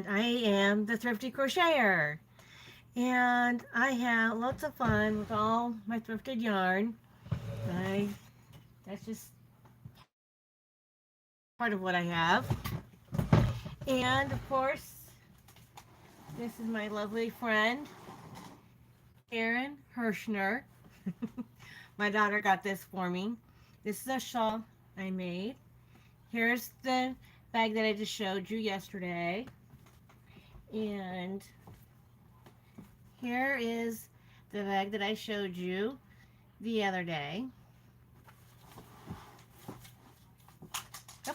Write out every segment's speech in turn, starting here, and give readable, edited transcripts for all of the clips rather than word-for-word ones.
I am the Thrifty Crocheter. And I have lots of fun with all my thrifted yarn. I, that's just part of what I have. And of course, this is my lovely friend, Erin Hirschner. My daughter got this for me. This is a shawl I made. Here's the bag that I just showed you yesterday. And here is the bag that I showed you the other day. Oh,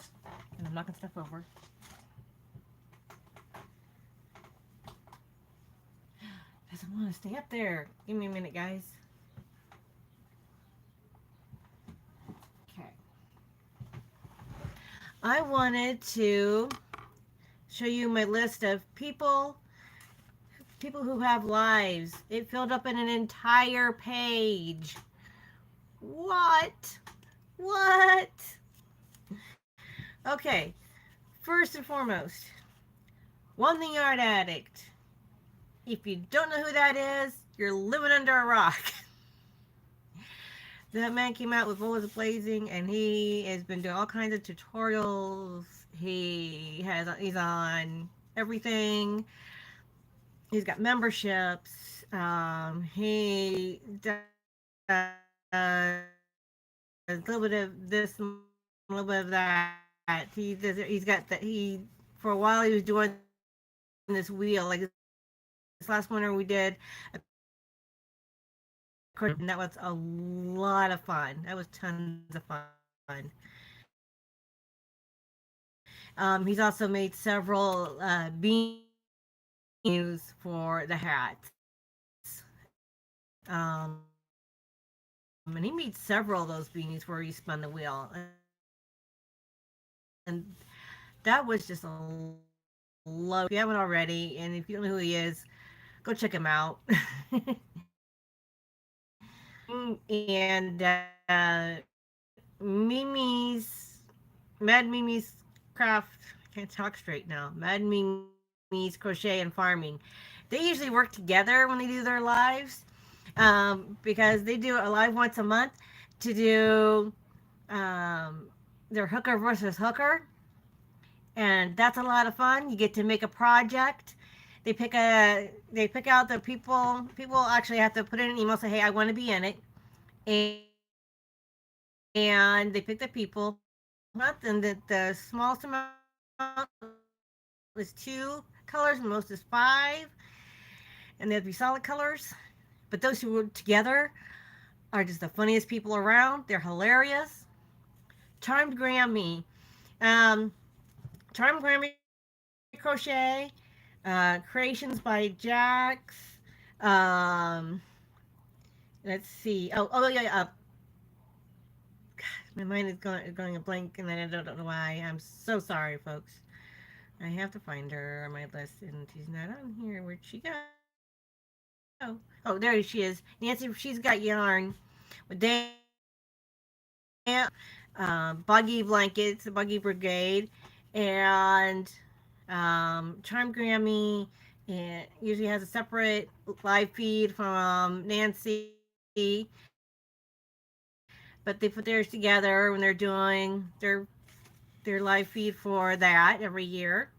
and I'm knocking stuff over. Doesn't want to stay up there. Give me a minute, guys. Okay. I wanted to show you my list of people who have lives. It filled up in an entire page. What? What? Okay. First and foremost, One the Yard Addict. If you don't know who that is, you're living under a rock. That man came out with Bullets Blazing, and he has been doing all kinds of tutorials. He's on everything. He's got memberships. He does a little bit of this, a little bit of that. He does. He's got that. He for a while he was doing this wheel. Like this last winter we did a and that was a lot of fun. That was tons of fun. He's also made several beanies for the hats. And he made several of those beanies where he spun the wheel. And that was just a love. If you haven't already, and if you don't know who he is, go check him out. And Mad Mimi's Craft, I can't talk straight now. Mad Mimi's Crochet and Farming. They usually work together when they do their lives, because they do a live once a month to do their hooker versus hooker, and that's a lot of fun. You get to make a project. They pick out the people. People actually have to put in an email, say, hey, I want to be in it, and they pick the people. And the smallest amount is 2 colors, and most is 5, and they have to be solid colors. But those who work together are just the funniest people around. They're hilarious. Charmed Grammy, Charmed Grammy Crochet, Creations by Jax. Let's see. Oh yeah. My mind is going a blank, and I don't know why. I'm so sorry, folks. I have to find her on my list, and she's not on here. Where'd she go? Oh, there she is. Nancy, she's got yarn with Dan, Buggy Blankets, the Buggy Brigade, and Charm Grammy. And usually has a separate live feed from Nancy, but they put theirs together when they're doing their live feed for that every year.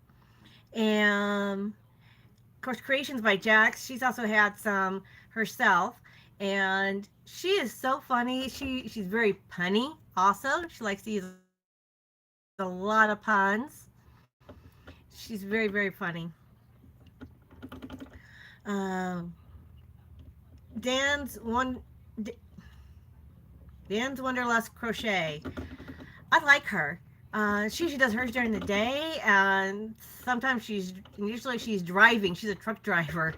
And of course, Creations by Jax. She's also had some herself, and she is so funny. She's very punny. Also, she likes to use a lot of puns. She's very, very funny. Um, Dan's one. Dan's Wanderlust Crochet. I like her. She usually does hers during the day, and sometimes usually she's driving. She's a truck driver,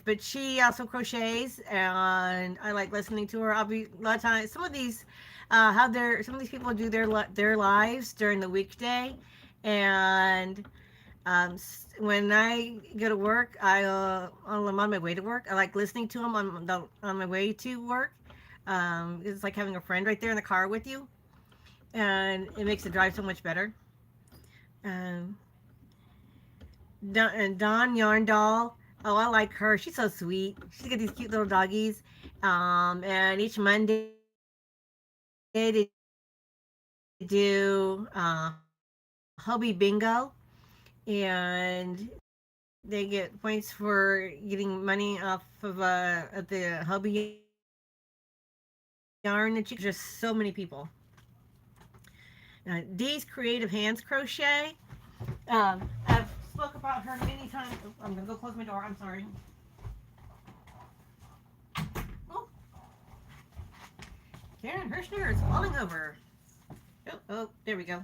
but she also crochets, and I like listening to her. I'll be a lot of times. Some of these some of these people do their lives during the weekday, and when I go to work, I'm on my way to work. I like listening to them on my way to work. It's like having a friend right there in the car with you, and it makes the drive so much better. Um, Dawn Yarn Doll. Oh, I like her. She's so sweet. She's got these cute little doggies. And each Monday they do hobby bingo, and they get points for getting money off of at the hobby yarn that you can get. There's just so many people. Dee's Creative Hands Crochet. I've spoke about her many times. Oh, I'm gonna go close my door. I'm sorry. Oh, Karen Hirschner is falling over. Oh, there we go.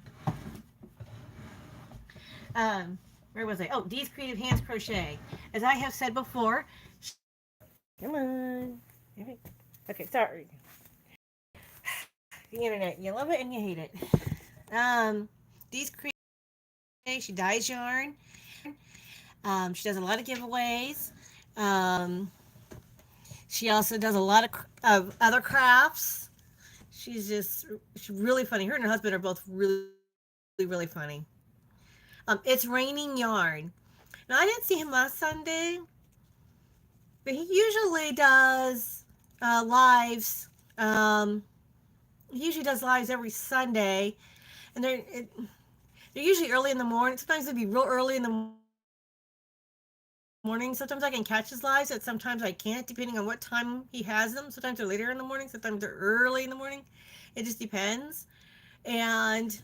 Where was I? Oh, Dee's Creative Hands Crochet. As I have said before, come on. Okay, sorry. The internet, you love it and you hate it. Dee's Creative Crochet. She dyes yarn. She does a lot of giveaways. Um, she also does a lot of other crafts. She's really funny. Her and her husband are both really funny. It's raining yarn. Now I didn't see him last Sunday, but he usually does lives. He usually does lives every Sunday, and they're usually early in the morning. Sometimes they'll be real early in the morning. Sometimes I can catch his lives, and sometimes I can't, depending on what time he has them. Sometimes they're later in the morning. Sometimes they're early in the morning. It just depends. And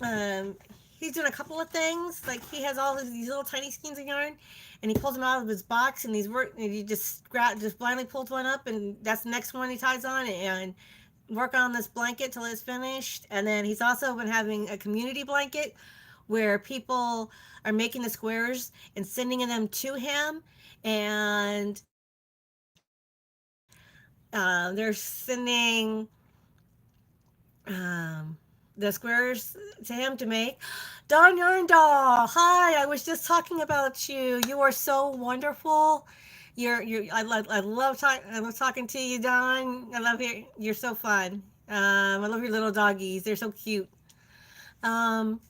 um, he's doing a couple of things. Like he has all these little tiny skeins of yarn, and he pulls them out of his box, and and he just blindly pulls one up, and that's the next one he ties on, and work on this blanket till it's finished. And then he's also been having a community blanket where people are making the squares and sending them to him, and they're sending um, the squares to him to make. Don Yarn Doll, hi! I was just talking about you. You are so wonderful. I love talking to you, Don. I love you. You're so fun. I love your little doggies. They're so cute. Um,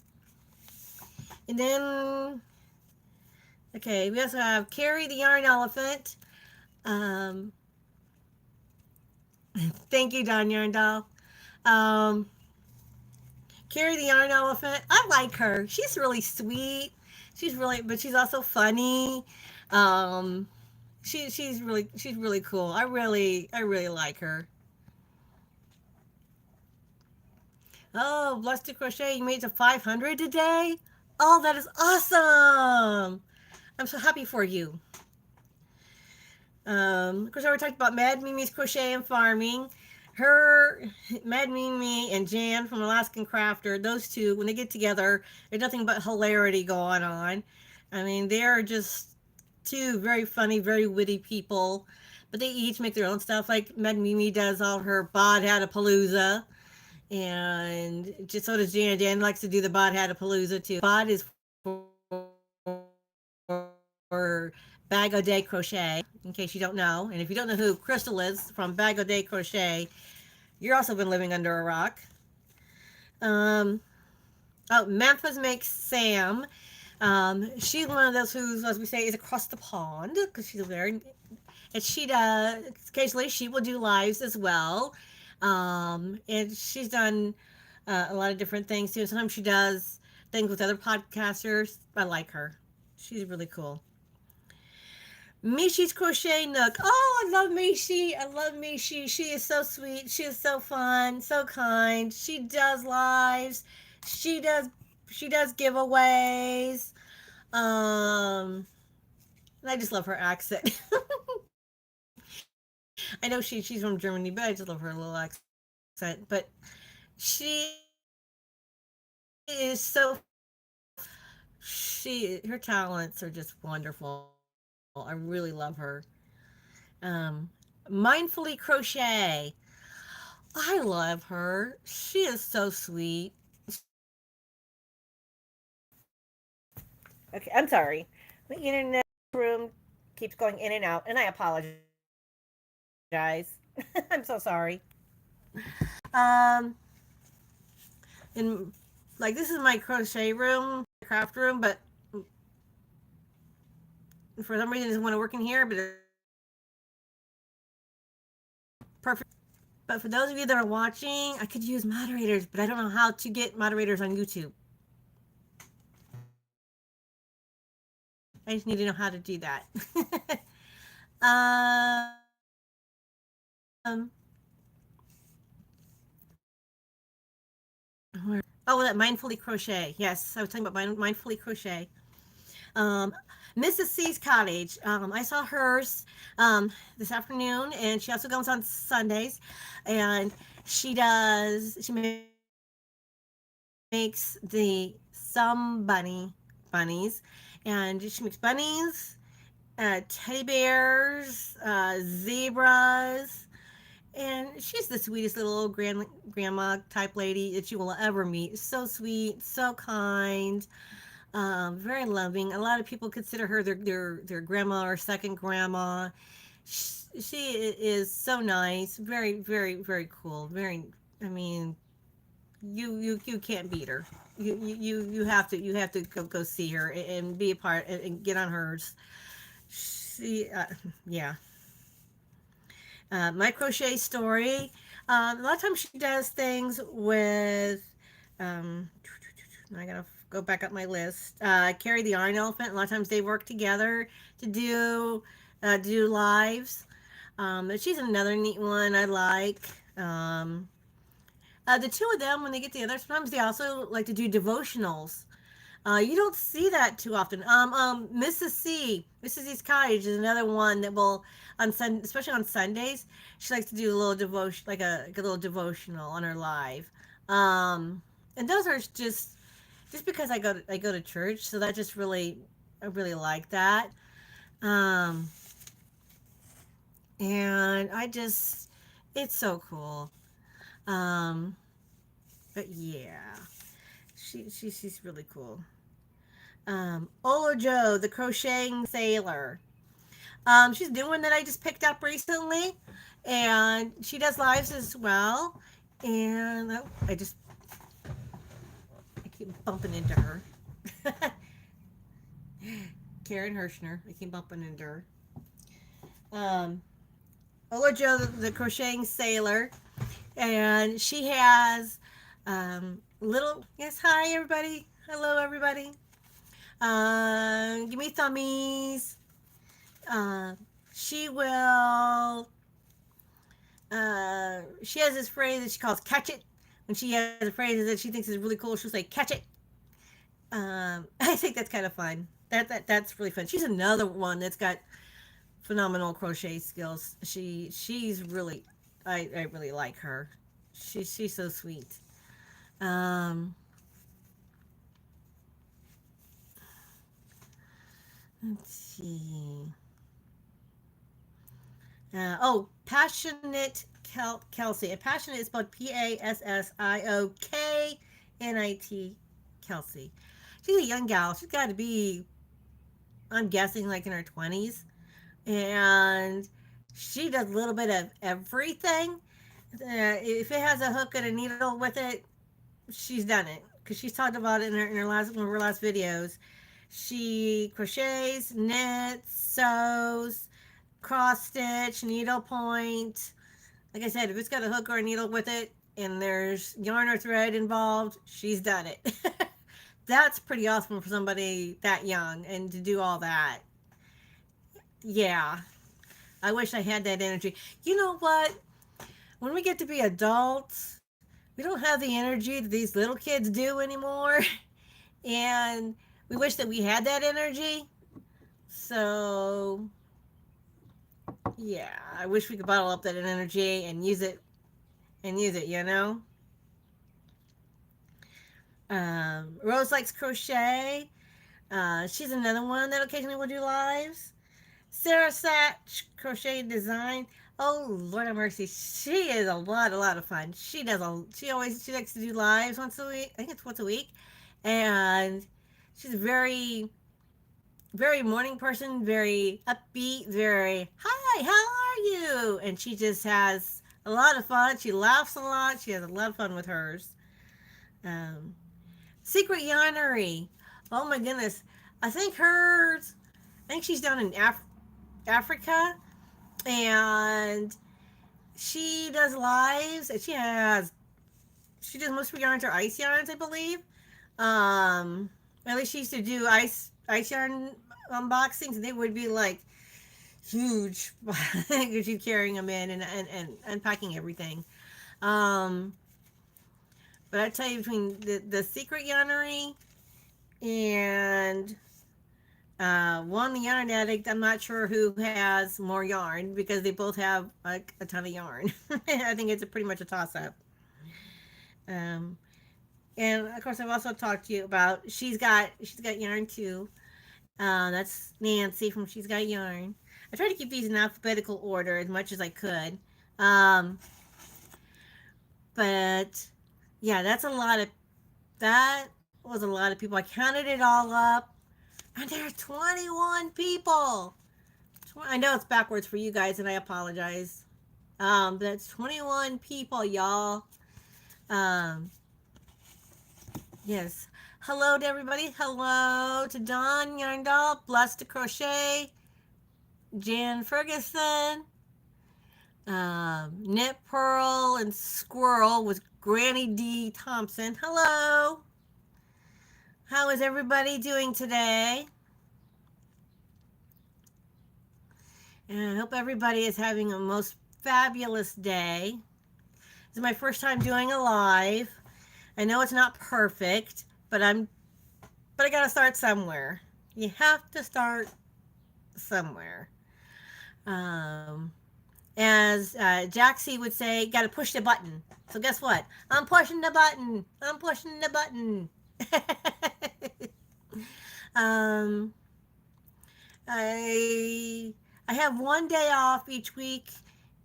and then okay, we also have Carrie the Yarn Elephant. Um, thank you, Don Yarn Doll. Um, Carrie the Yarn Elephant. I like her. She's really sweet. But she's also funny. Um, she's really cool. I really like her. Oh, Blessed Crochet, you made it to 500 today. Oh, that is awesome. I'm so happy for you. Of course, I already talked about Mad Mimi's Crochet and Farming. Her, Mad Mimi and Jan from Alaskan Crafter, those two, when they get together, there's nothing but hilarity going on. I mean, they are just two very funny, very witty people, but they each make their own stuff. Like Mad Mimi does all her Bod Hatapalooza, and just so does Jan. Jan likes to do the Bod Hatapalooza too. Bod is for Bag o' Day Crochet, in case you don't know. And if you don't know who Crystal is from Bag o' Day Crochet, you're also been living under a rock. Um, oh, Memphis Makes Sam. She's one of those who, as we say, is across the pond because she's there. And she does, occasionally, she will do lives as well. And she's done a lot of different things too. Sometimes she does things with other podcasters. I like her. She's really cool. Mishi's Crochet Nook. Oh, I love Mishi. I love Mishi. She is so sweet. She is so fun, so kind. She does lives. She does she does giveaways. Um and I just love her accent. I know she's from Germany, but I just love her little accent. But she is so she her talents are just wonderful. I really love her. Um, Mindfully Crochet. I love her. She is so sweet. Okay, I'm sorry. The internet room keeps going in and out, and I apologize. I'm so sorry. Um, and like this is my crochet room, craft room, but for some reason doesn't want to work in here, but perfect. But for those of you that are watching, I could use moderators, but I don't know how to get moderators on YouTube. I just need to know how to do that. Oh, that mindfully crochet. Yes, I was talking about mindfully crochet. Um, Mrs. C's cottage. I saw hers this afternoon, and she also goes on Sundays, and she makes the some bunnies, and she makes bunnies, teddy bears, zebras, and she's the sweetest little grandma type lady that you will ever meet. So sweet, so kind, very loving. A lot of people consider her their grandma or second grandma. She is so nice, very very very cool. Very, I mean, you can't beat her. You have to go see her and be a part and get on hers. She yeah. My crochet story. A lot of times she does things with. Um, I gotta go back up my list. Carrie the Iron Elephant. A lot of times they work together to do lives. But she's another neat one I like. The two of them, when they get together, sometimes they also like to do devotionals. You don't see that too often. Mrs. C's Cottage is another one that will especially on Sundays, she likes to do a little devotion, like a little devotional on her live. And those are just because I go to church, so that just really I really like that. Um, and I just it's so cool. Um, but yeah, she's really cool. Ola Joe, the crocheting sailor. She's a new one that I just picked up recently, and she does lives as well. And I keep bumping into her. Karen Hirschner. I keep bumping into her. Um, Ola Joe, the crocheting sailor, and she has little. Yes, hi everybody. Hello everybody. Give me thummies. Uh, she will. She has this phrase that she calls "catch it." When she has a phrase that she thinks is really cool, she'll say "catch it." I think that's kind of fun. That's really fun. She's another one that's got phenomenal crochet skills. She's really, I really like her. She's so sweet. Um, let's see. Passionate Kelsey. And passionate is spelled Passioknit. Kelsey. She's a young gal. She's got to be, I'm guessing, like in her 20s. And she does a little bit of everything. If it has a hook and a needle with it, she's done it. Because she's talked about it in her last one of her last videos. She crochets, knits, sews, cross stitch, needle point. Like I said, if it's got a hook or a needle with it and there's yarn or thread involved, she's done it. That's pretty awesome for somebody that young and to do all that. Yeah, I wish I had that energy. You know what? When we get to be adults, we don't have the energy that these little kids do anymore. And we wish that we had that energy. So, yeah, I wish we could bottle up that energy and use it, you know? Rose likes crochet. She's another one that occasionally will do lives. Sarah Satch Crochet Design. Oh Lord have mercy, she is a lot of fun. She likes to do lives once a week. I think it's once a week, and she's a very morning person, very upbeat, very hi, how are you? And she just has a lot of fun. She laughs a lot. She has a lot of fun with hers. Um, Secret Yarnery. Oh my goodness, I think hers. I think she's down in Africa, and she does lives, and she does most of her yarns are ice yarns, I believe. At least she used to do ice yarn unboxings, and they would be like huge because she's carrying them in and unpacking everything. Um, but I tell you, between the Secret Yarnery and one, the Yarn Addict, I'm not sure who has more yarn because they both have like a ton of yarn. I think it's pretty much a toss up. Um, and of course, I've also talked to you about she's got yarn too. That's Nancy from She's Got Yarn. I tried to keep these in alphabetical order as much as I could. Um, but yeah, that was a lot of people. I counted it all up, and there are 21 people. I know it's backwards for you guys, and I apologize. But that's 21 people, y'all. Um, yes. Hello to everybody. Hello to Dawn Yarndall, Blessed to Crochet, Jan Ferguson, Knit Pearl and Squirrel with Granny D. Thompson. Hello. How is everybody doing today? And I hope everybody is having a most fabulous day. This is my first time doing a live. I know it's not perfect, but I gotta start somewhere. You have to start somewhere. Um, as Jaxie would say, gotta push the button. So guess what? I'm pushing the button. I'm pushing the button. um, I have one day off each week,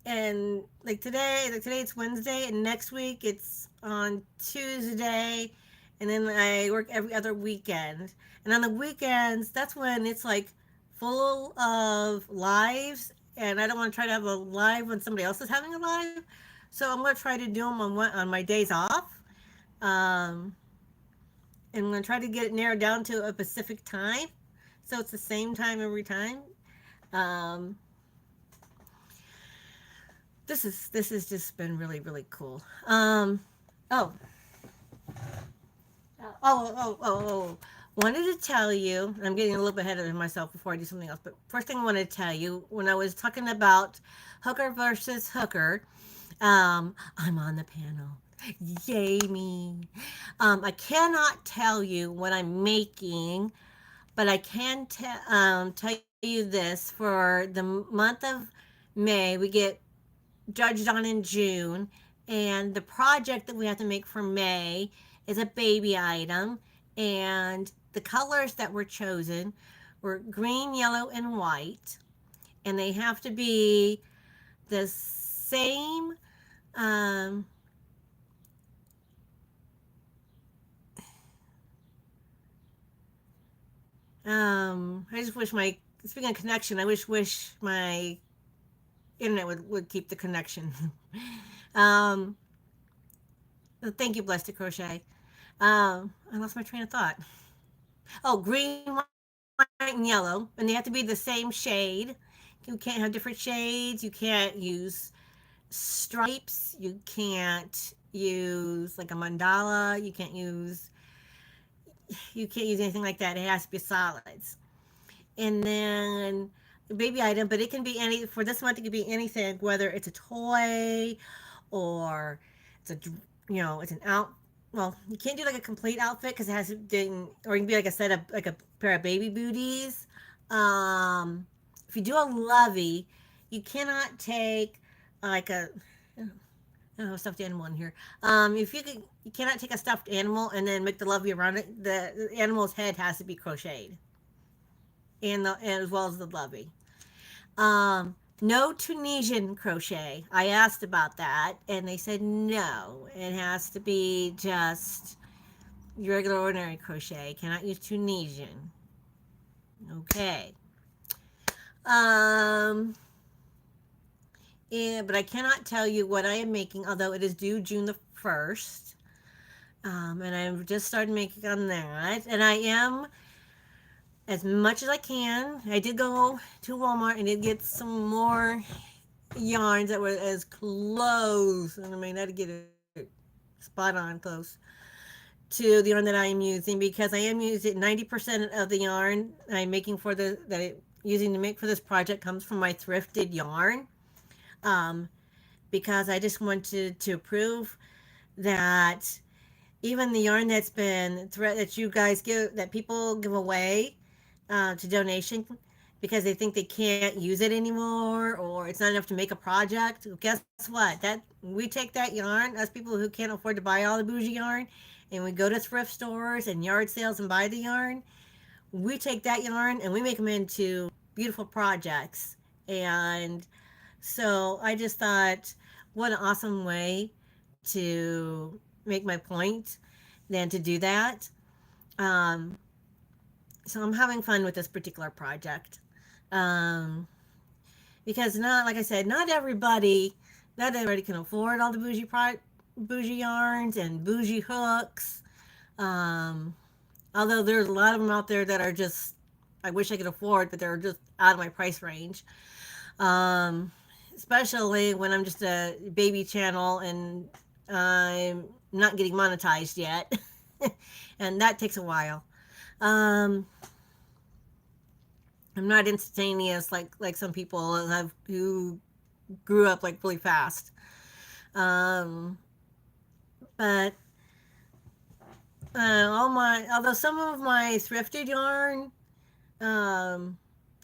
and like today it's Wednesday, and next week it's on Tuesday, and then I work every other weekend. And on the weekends, that's when it's like full of lives, and I don't want to try to have a live when somebody else is having a live. So I'm going to try to do them on my days off. Um, and I'm going to try to get it narrowed down to a Pacific time, so it's the same time every time. Um, this has just been really really cool. Oh, oh. Wanted to tell you, I'm getting a little bit ahead of myself before I do something else, but first thing I wanted to tell you, when I was talking about hooker versus hooker, I'm on the panel. Yay me. I cannot tell you what I'm making, but I can tell you this. For the month of May, we get judged on in June, and the project that we have to make for May is a baby item, and the colors that were chosen were green, yellow, and white, and they have to be the same. Um, I just wish my speaking of connection, I wish my internet would keep the connection. um, Thank you, Blessed to Crochet. I lost my train of thought. Oh, green, white, and yellow, and they have to be the same shade. You can't have different shades. You can't use stripes. You can't use like a mandala. You can't use anything like that. It has to be solids. And then the baby item, but it can be any for this month. It could be anything, whether it's a toy or it's it's an out. Well, you can't do like a complete outfit because it has to or it can be like a set of like a pair of baby booties. If you do a lovey, you cannot take like a stuffed animal in here. If you cannot take a stuffed animal and then make the lovey around it. The animal's head has to be crocheted, and as well as the lovey. No Tunisian crochet. I asked about that, and they said no. It has to be just your regular ordinary crochet. Cannot use Tunisian. Okay. Yeah, but I cannot tell you what I am making, although it is due June the 1st. And I've just started making on that. And I am as much as I can. I did go to Walmart and did get some more yarns that were as close, and I mean, I had to get it spot on close to the yarn that I am using, because I am using 90% of the yarn I'm making for the that I using to make for this project comes from my thrifted yarn. Um, because I just wanted to prove that even the yarn that's been that you guys give, that people give away to donation because they think they can't use it anymore or it's not enough to make a project. Guess what? That we take that yarn, us people who can't afford to buy all the bougie yarn, and we go to thrift stores and yard sales and buy the yarn. We take that yarn and we make them into beautiful projects. And so I just thought, what an awesome way to make my point than to do that. Um, so I'm having fun with this particular project. Um, because not, like I said, not everybody can afford all the bougie yarns and bougie hooks. Um, Although there's a lot of them out there that are just, I wish I could afford, but they're just out of my price range. Um, Especially when I'm just a baby channel and I'm not getting monetized yet, and that takes a while. Um, I'm not instantaneous like some people have who grew up like really fast. Um, but although some of my thrifted yarn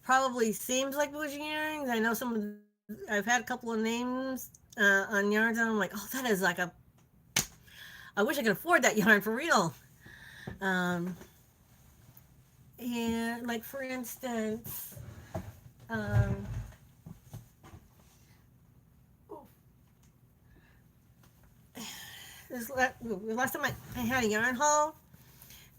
probably seems like bougie yarns, I know I've had a couple of names on yarns, and I'm like, oh, that is like a. I wish I could afford that yarn for real. Um, and like for instance, um, last time I had a yarn haul,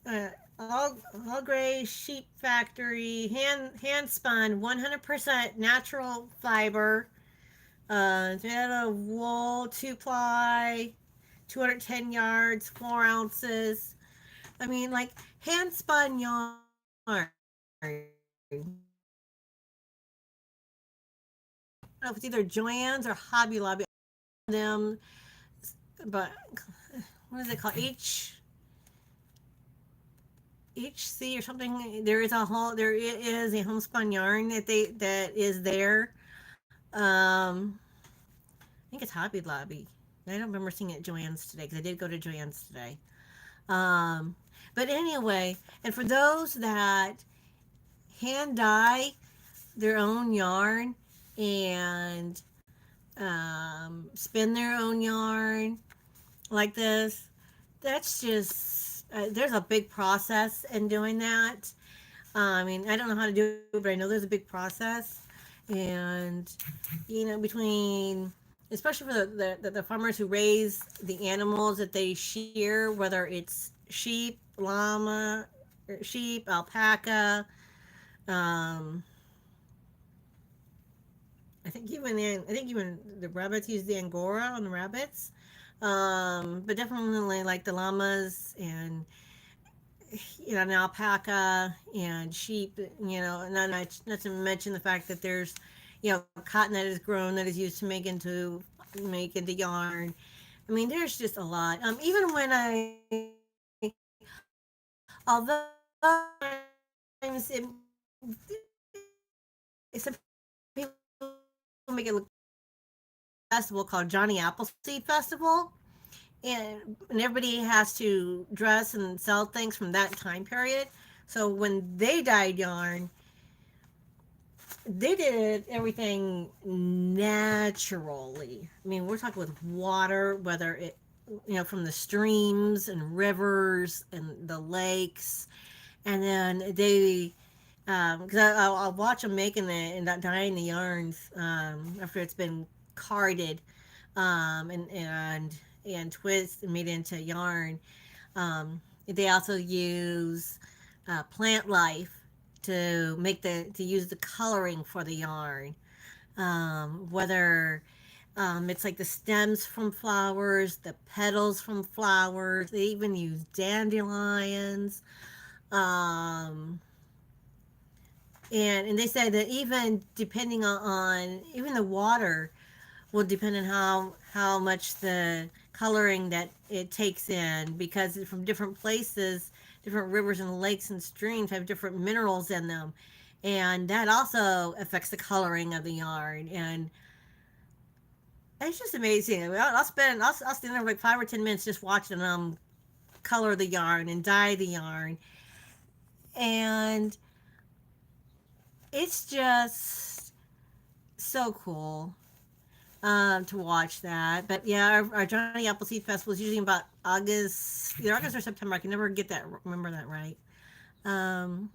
uh, all gray sheep factory hand spun 100% natural fiber, it's made out of wool, 2 ply, 210 yards, 4 ounces. I mean, like hand spun yarn. I don't know if it's either Joann's or Hobby Lobby. Them, but what is it called? HC or something. There is a homespun yarn that is there. I think it's Hobby Lobby. I don't remember seeing it at Joann's today because I did go to Joann's today. Um, but anyway, and for those that hand dye their own yarn and spin their own yarn like this, that's just there's a big process in doing that. I mean, I don't know how to do it, but I know there's a big process. And, between, especially for the farmers who raise the animals that they shear, whether it's sheep, alpaca, um, I think even the rabbits use the Angora on the rabbits. But definitely like the llamas and an alpaca and sheep, and not to mention the fact that there's, cotton that is grown that is used to make into yarn. I mean, there's just a lot. Even when although sometimes some people make it look festival called Johnny Appleseed Festival, and everybody has to dress and sell things from that time period. So when they dyed yarn, they did everything naturally. I mean, we're talking with water, whether it, from the streams and rivers and the lakes, and then they, because I'll watch them making and dyeing the yarns after it's been carded, and twist and made into yarn. They also use plant life to use the coloring for the yarn. Whether it's like the stems from flowers, the petals from flowers. They even use dandelions. Um, And they said that even depending on even the water will depend on how much the coloring that it takes in, because from different places, different rivers and lakes and streams have different minerals in them, and that also affects the coloring of the yarn. And it's just amazing. I mean, I'll stand there like 5 or 10 minutes just watching them color the yarn and dye the yarn, and it's just so cool to watch that. But yeah, our Johnny Appleseed Festival is usually about August, either August or September. I can never get that, remember that right. Um,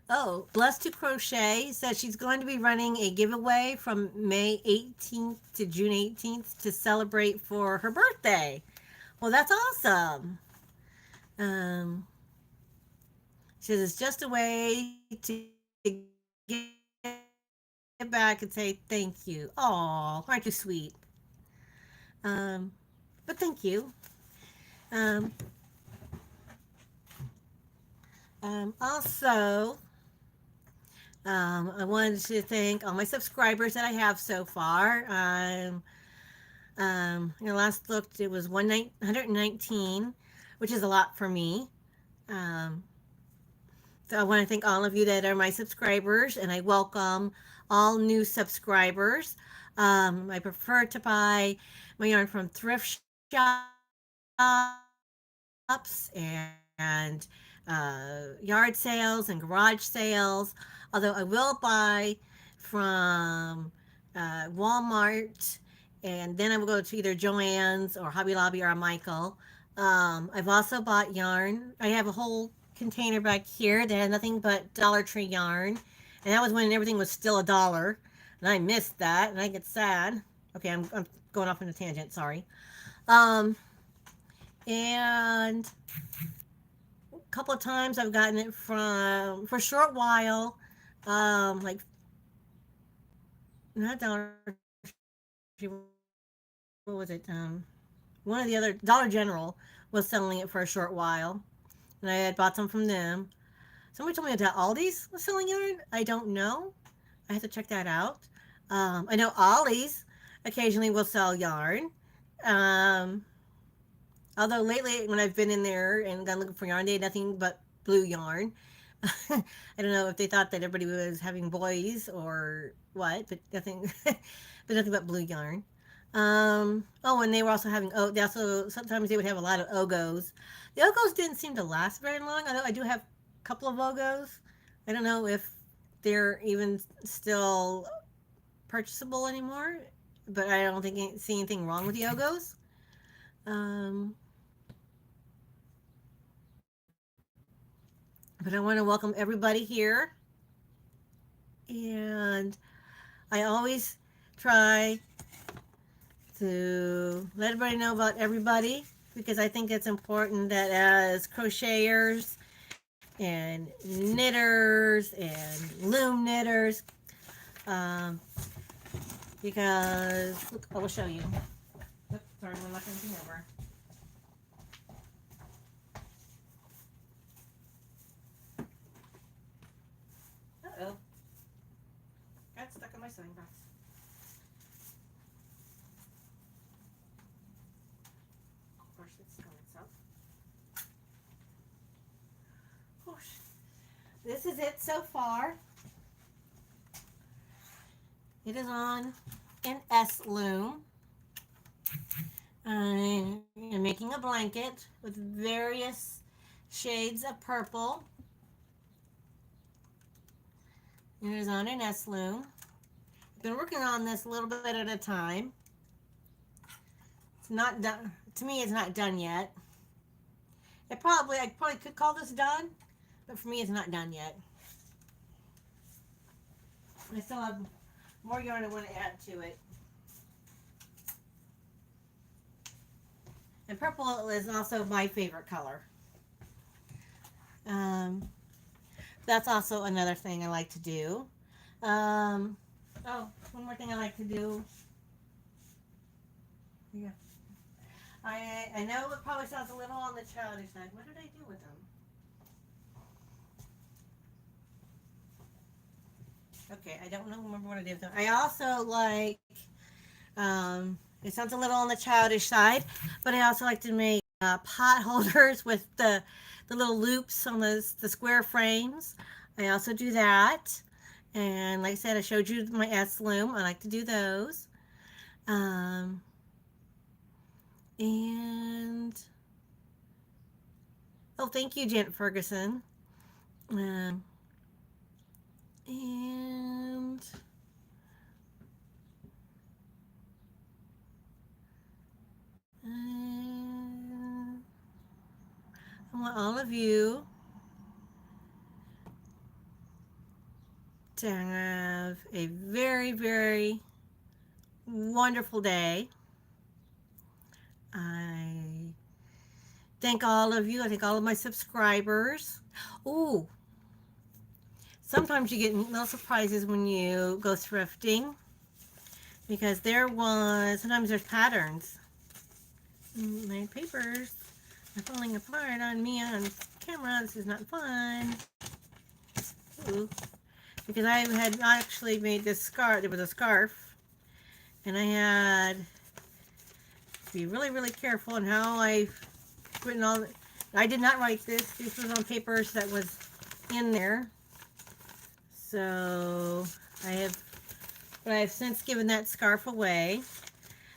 oh, Blessed to Crochet says she's going to be running a giveaway from May 18th to June 18th to celebrate for her birthday. Well, that's awesome. Um, she says it's just a way to get back and say thank you. Oh, aren't you sweet? Um, but thank you. Um, also, I wanted to thank all my subscribers that I have so far. Last looked, it was 119, which is a lot for me. Um, so I want to thank all of you that are my subscribers, and I welcome all new subscribers. I prefer to buy my yarn from thrift shops and yard sales and garage sales. Although I will buy from Walmart, and then I will go to either Joann's or Hobby Lobby or Michael. I've also bought yarn. I have a whole container back here that had nothing but Dollar Tree yarn, and that was when everything was still $1, and I missed that, and I get sad. Okay, I'm going off on a tangent. Sorry. Um, and a couple of times I've gotten it from for a short while, like not Dollar Tree, what was it? One of the other Dollar General was selling it for a short while, and I had bought some from them. Somebody told me that Aldi's was selling yarn. I don't know. I have to check that out. I know Ollie's occasionally will sell yarn. Um, Although lately, when I've been in there and gone looking for yarn, they had nothing but blue yarn. I don't know if they thought that everybody was having boys or what, but nothing, but nothing but blue yarn. Oh, and they were also having, oh, they also, sometimes they would have a lot of Ogos. The Ogos didn't seem to last very long, although I do have a couple of Ogos. I don't know if they're even still purchasable anymore, but I don't think see anything wrong with the Ogos. Um, but I want to welcome everybody here, and I always try to let everybody know about everybody, because I think it's important that as crocheters and knitters and loom knitters, um, because look, I will show you. Oops, sorry, I'm knocking anything over. Uh-oh, got stuck in my sewing box. Of course, it's going itself. Whoosh. This is it so far. It is on an S loom. I am making a blanket with various shades of purple. It is on an S loom. I've been working on this a little bit at a time. It's not done. To me, it's not done yet. I probably could call this done, but for me, it's not done yet. I still have more yarn I want to add to it. And purple is also my favorite color. Um, that's also another thing I like to do. Um, oh, one more thing I like to do. Yeah. I know it probably sounds a little on the childish side. What did I do with them? Okay, I don't know, remember what I did. I also like, it sounds a little on the childish side, but I also like to make pot holders with the little loops on the square frames. I also do that. And like I said, I showed you my S loom. I like to do those. Um, and oh, thank you, Janet Ferguson. Um, and I want all of you to have a very, very wonderful day. I thank all of you. I thank all of my subscribers. Ooh, sometimes you get little surprises when you go thrifting because sometimes there's patterns. My papers are falling apart on me on camera. This is not fun. Ooh. Because I had actually made this scarf. There was a scarf, and I had to be really, really careful in how I written all. I did not write this. This was on papers that was in there. So but I have since given that scarf away.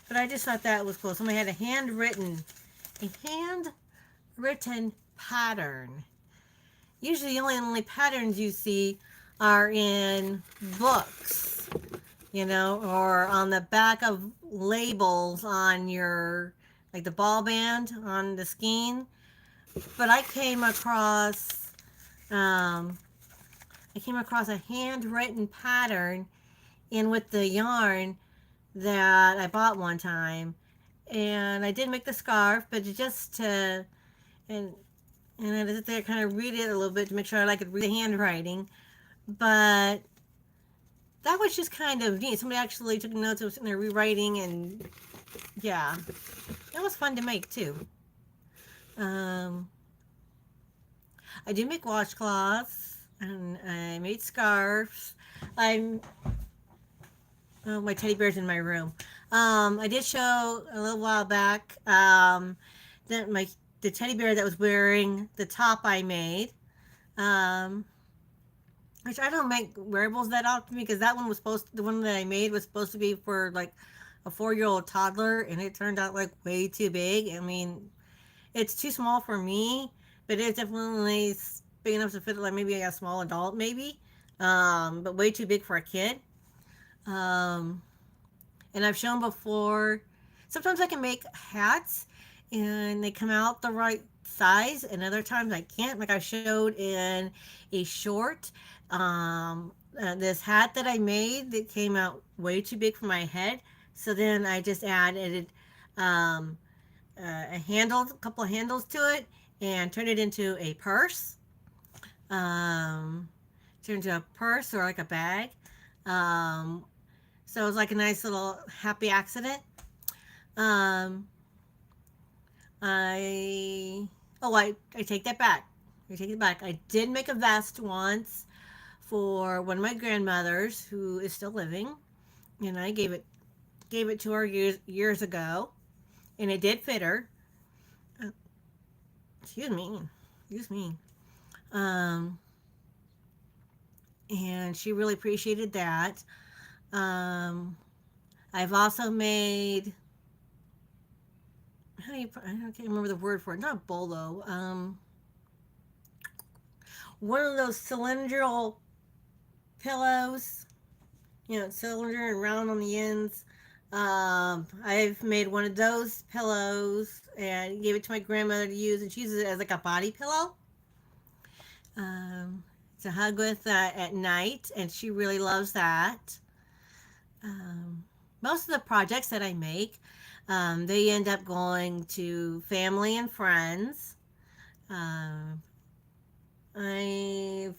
But I just thought that was cool. Somebody had a handwritten pattern. Usually the only patterns you see are in books, or on the back of labels on like the ball band on the skein. But I came across a handwritten pattern in with the yarn that I bought one time, and I did make the scarf, but just to and I sit there kind of read it a little bit to make sure I could read the handwriting, but that was just kind of neat. Somebody actually took notes. I was sitting there rewriting, and yeah, that was fun to make too. I do make washcloths, and I made scarves. I'm Oh, my teddy bear's in my room. I did show a little while back that the teddy bear that was wearing the top I made. Um, which I don't make wearables that often because the one that I made was supposed to be for like a 4-year-old toddler, and it turned out like way too big. I mean, it's too small for me, but it's definitely big enough to fit like maybe a small adult, maybe. But way too big for a kid. Um, and I've shown before. Sometimes I can make hats and they come out the right size, and other times I can't. Like I showed in a short, this hat that I made that came out way too big for my head. So then I just added um, a couple of handles to it, and turned it into a purse. Um, Turned into a purse or like a bag. Um, so it was like a nice little happy accident. Um, I I take that back. I take it back. I did make a vest once for one of my grandmothers who is still living, and I gave it to her years ago, and it did fit her. Uh, excuse me, excuse me. Um, and she really appreciated that. Um, I've also made I can't remember the word for it. Not bolo. One of those cylindrical pillows, cylinder and round on the ends. I've made one of those pillows and gave it to my grandmother to use, and she uses it as like a body pillow to hug with at night, and she really loves that. Um, Most of the projects that I make, they end up going to family and friends. Um, I've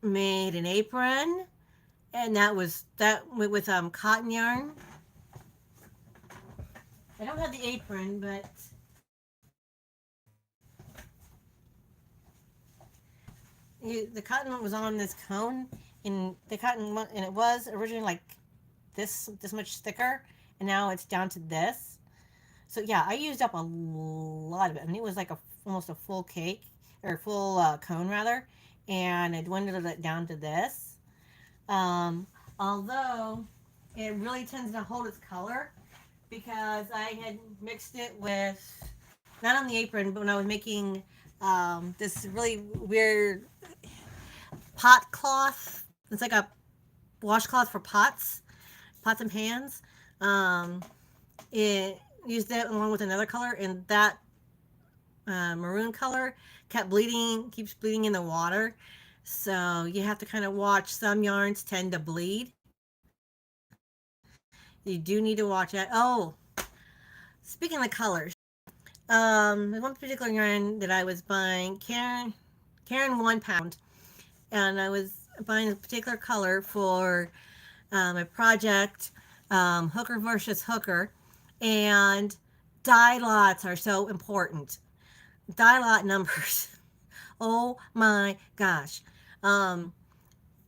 made an apron, and that went with cotton yarn. I don't have the apron, but the cotton was on this cone, and the cotton and it was originally like this much thicker, and now it's down to this. So yeah, I used up a lot of it. I mean, it was like almost a full cake or full cone rather, and I dwindled it down to this. Um, Although it really tends to hold its color because I had mixed it with not on the apron, but when I was making this really weird pot cloth. It's like a washcloth for pots and pans. Um, it used that along with another color, and that maroon color keeps bleeding in the water. So you have to kind of watch. Some yarns tend to bleed. You do need to watch that. Oh, speaking of colors, there's one particular yarn that I was buying, Karen 1 pound, and I was buying a particular color for my project, hooker versus hooker, and dye lots are so important. Dye lot numbers. Oh my gosh. Um,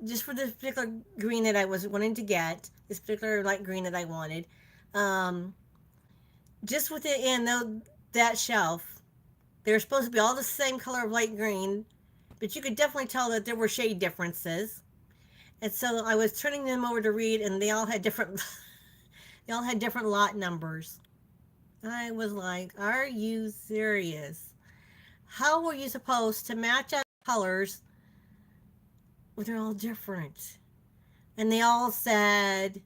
just for this particular green that I was wanting to get, this particular light green that I wanted, um, just within that shelf, they were supposed to be all the same color of light green, but you could definitely tell that there were shade differences. And so I was turning them over to read, and they all had different they all had different lot numbers. I was like, "Are you serious? How were you supposed to match up colors when they're all different?" And they all said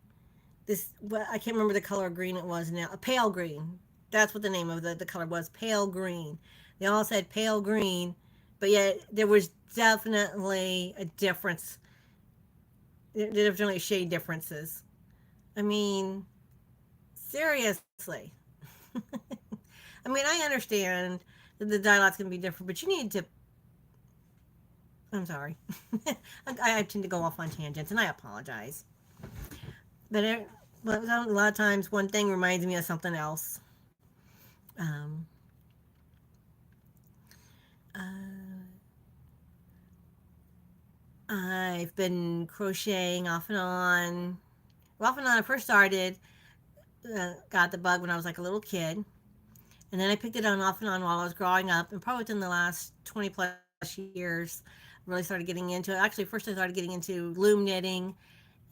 this. Well, I can't remember the color green it was now. A pale green. That's what the name of the color was. Pale green. They all said pale green, but yet there was definitely a difference. There definitely shade differences. I mean, seriously. I mean, I understand that the dialogue's going to be different, but you need to. I'm sorry. I tend to go off on tangents, and I apologize. But, but a lot of times, one thing reminds me of something else. Um, uh, I've been crocheting off and on. Well, off and on, I first started, got the bug when I was like a little kid. And then I picked it on off and on while I was growing up. And probably within the last 20 plus years, really started getting into it. Actually, first I started getting into loom knitting.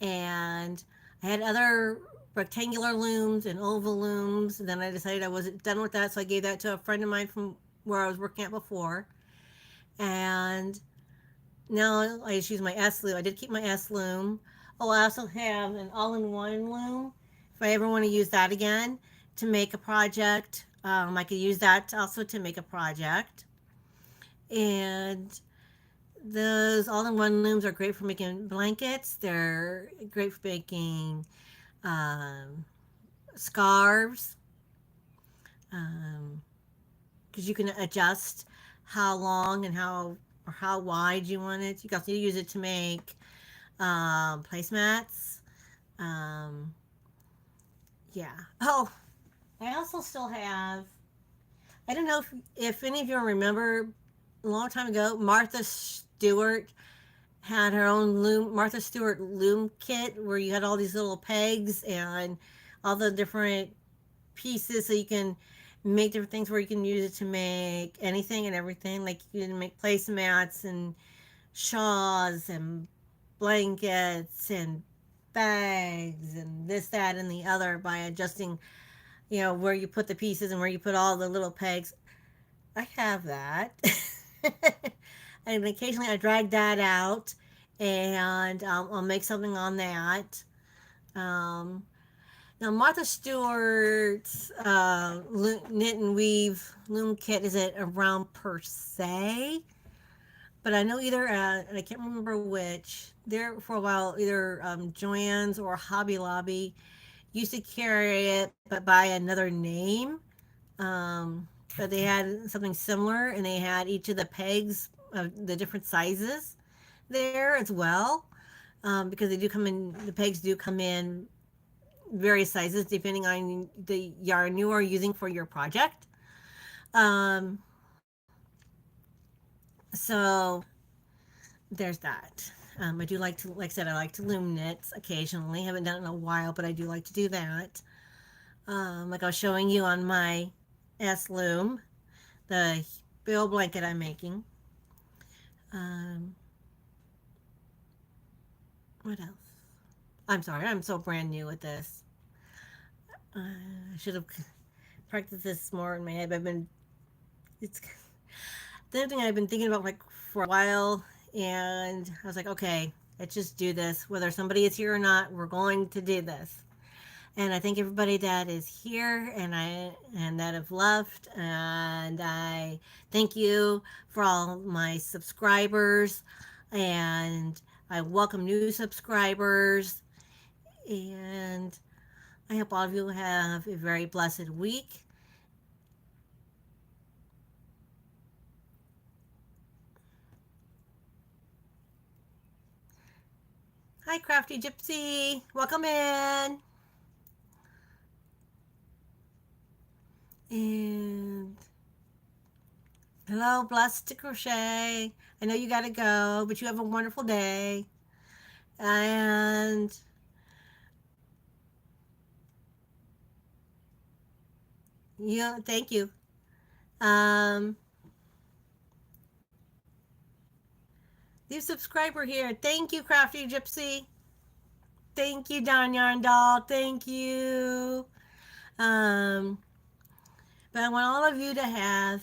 And I had other rectangular looms and oval looms. And then I decided I wasn't done with that. So I gave that to a friend of mine from where I was working at before. And now I just use my S loom. I did keep my S loom. Oh, I also have an all-in-one loom. If I ever want to use that again to make a project, I could use that also to make a project. And those all-in-one looms are great for making blankets. They're great for making um, scarves because you can adjust how long and how wide you want it. You can also use it to make placemats. Um, yeah. Oh, I also still have. I don't know if any of you remember a long time ago, Martha Stewart had her own Martha Stewart loom kit where you had all these little pegs and all the different pieces so you can make different things where you can use it to make anything and everything. Like you can make placemats and shawls and blankets and bags and this, that, and the other by adjusting, where you put the pieces and where you put all the little pegs. I have that. And occasionally I drag that out and I'll make something on that. Um, Now, Martha Stewart's knit and weave loom kit isn't around per se, but I know either, and I can't remember which, there for a while, either Joann's or Hobby Lobby used to carry it, but by another name. Um, but they had something similar, and they had each of the pegs of the different sizes there as well, because the pegs do come in various sizes depending on the yarn you are using for your project. Um, so there's that. I do like to, like I said, I like to loom knits occasionally. Haven't done it in a while, but I do like to do that. Like I was showing you on my S loom, the bill blanket I'm making. Um, what else? I'm sorry, I'm so brand new at this. I should have practiced this more in my head. I've been, it's the other thing I've been thinking about like for a while, and I was like, okay, let's just do this. Whether somebody is here or not, we're going to do this. And I thank everybody that is here and that have left. And I thank you for all my subscribers. And I welcome new subscribers. And I hope all of you have a very blessed week. Hi, Crafty Gypsy. Welcome in. And hello, Blessed to Crochet. I know you got to go, but you have a wonderful day. And yeah, thank you. Um, new subscriber here. Thank you, Crafty Gypsy. Thank you, Don Yarn Doll. Thank you. Um, but I want all of you to have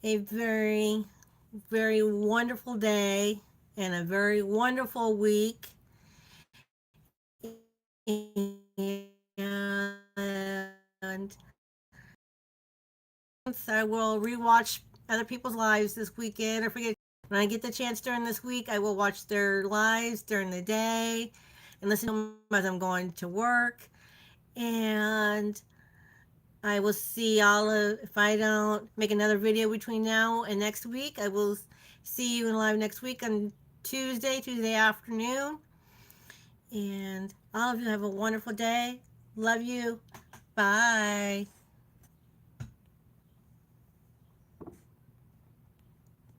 a very, very wonderful day and a very wonderful week. And I will rewatch other people's lives this weekend. Or forget when I get the chance during this week, I will watch their lives during the day and listen to them as I'm going to work. And I will see all of, if I don't make another video between now and next week, I will see you in live next week on Tuesday afternoon. And all of you have a wonderful day. Love you. Bye.